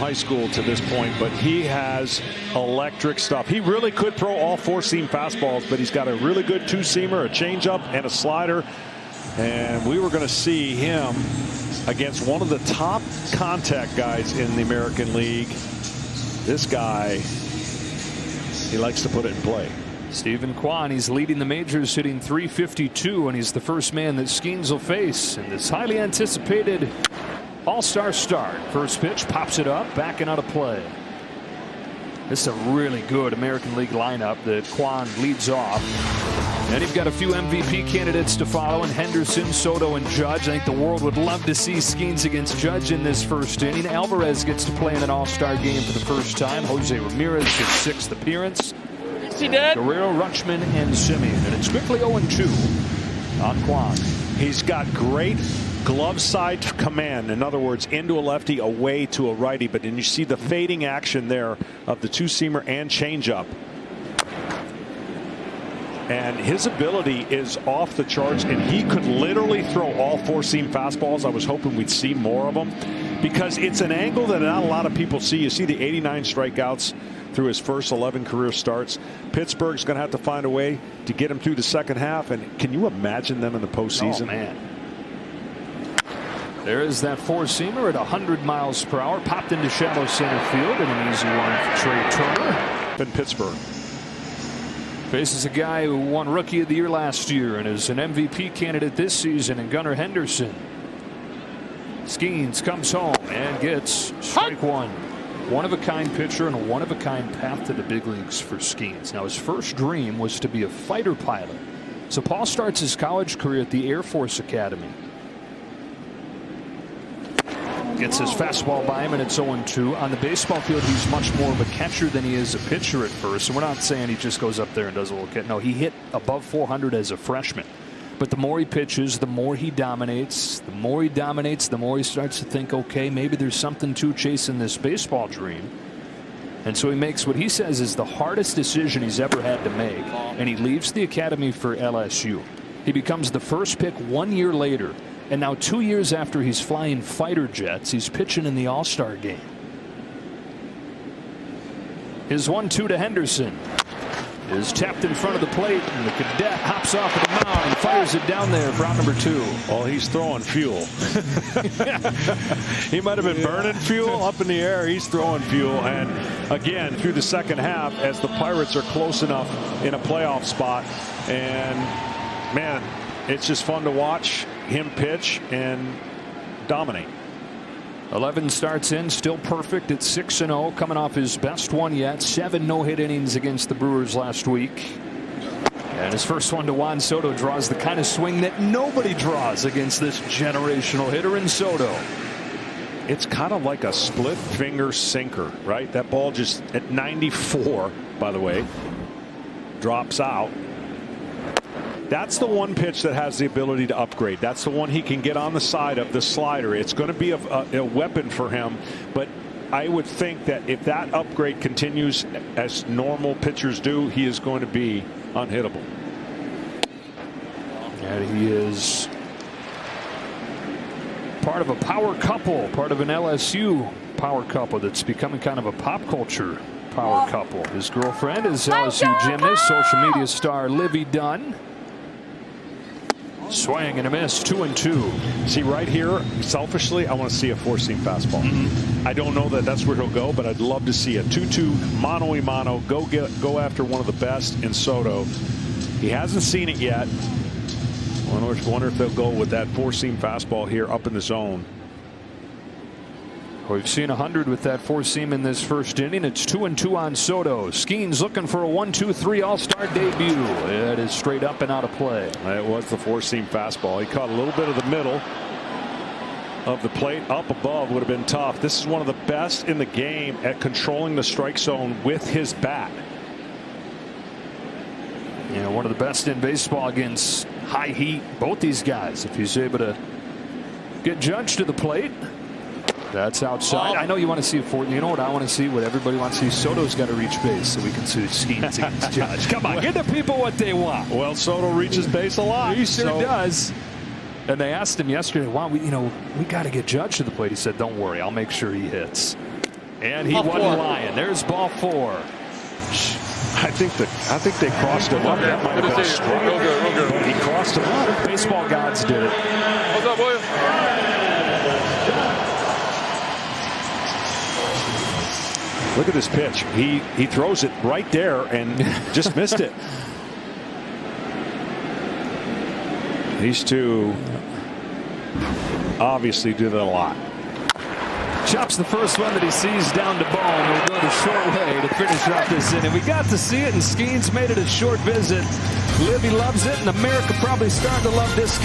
high school to this point, but he has electric stuff. He really could throw all four-seam fastballs, but he's got a really good two-seamer, a changeup, and a slider. And we were going to see him against one of the top contact guys in the American League. This guy, he likes to put it in play. Stephen Kwan, he's leading the majors, hitting .352, and he's the first man that Skenes will face in this highly anticipated all-star start. First pitch, pops it up, backing out of play. This is a really good American League lineup that Kwan leads off. And you've got a few MVP candidates to follow in Henderson, Soto, and Judge. I think the world would love to see Skenes against Judge in this first inning. Alvarez gets to play in an all-star game for the first time. Jose Ramirez, his sixth appearance. He did. Guerrero, Rutschman, and Simeon. And it's quickly 0-2 on Kwan. He's got great glove side command. In other words, into a lefty, away to a righty. But then you see the fading action there of the two-seamer and changeup. And his ability is off the charts, and he could literally throw all four-seam fastballs. I was hoping we'd see more of them because it's an angle that not a lot of people see. You see the 89 strikeouts through his first 11 career starts. Pittsburgh's going to have to find a way to get him through the second half. And can you imagine them in the postseason? Oh, man. There is that four-seamer at 100 miles per hour. Popped into shallow center field, and an easy one for Trey Turner. In Pittsburgh. Faces a guy who won Rookie of the Year last year and is an MVP candidate this season in Gunnar Henderson. Skenes comes home and gets strike one. One-of-a-kind pitcher and a one-of-a-kind path to the big leagues for Skenes. Now, his first dream was to be a fighter pilot. So Paul starts his college career at the Air Force Academy. Gets his fastball by him, and it's 0-2. On the baseball field, he's much more of a catcher than he is a pitcher at first. And we're not saying he just goes up there and does a little catch. No, he hit above 400 as a freshman. But the more he pitches, the more he dominates. The more he dominates, the more he starts to think, okay, maybe there's something to chasing this baseball dream. And so he makes what he says is the hardest decision he's ever had to make. And he leaves the academy for LSU. He becomes the first pick 1 year later. And now 2 years after he's flying fighter jets, he's pitching in the All-Star game. His 1-2 to Henderson is tapped in front of the plate, and the cadet hops off of the mound and fires it down there for out number 2. Well, he's throwing fuel. He might have been burning fuel up in the air. He's throwing fuel. And again, through the second half, as the Pirates are close enough in a playoff spot, and man, it's just fun to watch him pitch and dominate. 11 starts in, still perfect at 6-0, coming off his best one yet. 7 no-hit innings against the Brewers last week. And his first one to Juan Soto draws the kind of swing that nobody draws against this generational hitter in Soto. It's kind of like a split finger sinker, right? That ball just at 94, by the way, drops out. That's the one pitch that has the ability to upgrade. That's the one he can get on the side of the slider. It's going to be a weapon for him. But I would think that if that upgrade continues as normal pitchers do, he is going to be unhittable. And he is part of a power couple, part of an LSU power couple that's becoming kind of a pop culture power couple. His girlfriend is LSU gymnast, social media star Livy Dunn. Swing and a miss, 2-2. See, right here, selfishly, I want to see a four-seam fastball. I don't know that that's where he'll go, but I'd love to see a 2-2 mano-a-mano. Go after one of the best in Soto. He hasn't seen it yet. I wonder if they'll go with that four-seam fastball here up in the zone. We've seen 100 with that four-seam in this first inning. It's 2-2 on Soto. Skenes looking for a 1-2-3 all-star debut. It is straight up and out of play. It was the four-seam fastball. He caught a little bit of the middle of the plate. Up above would have been tough. This is one of the best in the game at controlling the strike zone with his bat. You know, one of the best in baseball against high heat. Both these guys, if he's able to get Judge to the plate. That's outside. I know you want to see a fourth. You know what I want to see? What everybody wants to see? Soto's got to reach base so we can see Skenes against Judge. Come on, give the people what they want. Well, Soto reaches base a lot. He sure does. And they asked him yesterday, "Wow, we got to get Judge to the plate." He said, "Don't worry, I'll make sure he hits." And he wasn't lying. There's ball 4. I think they crossed him up. That might have been a strike. But he crossed him up. Baseball gods did it. What's up, William? Look at this pitch. He throws it right there and just missed it. These two obviously do that a lot. Chops the first one that he sees down to ball, and we'll go the short way to finish off this inning. We got to see it, and Skenes made it a short visit. Libby loves it, and America probably starting to love this.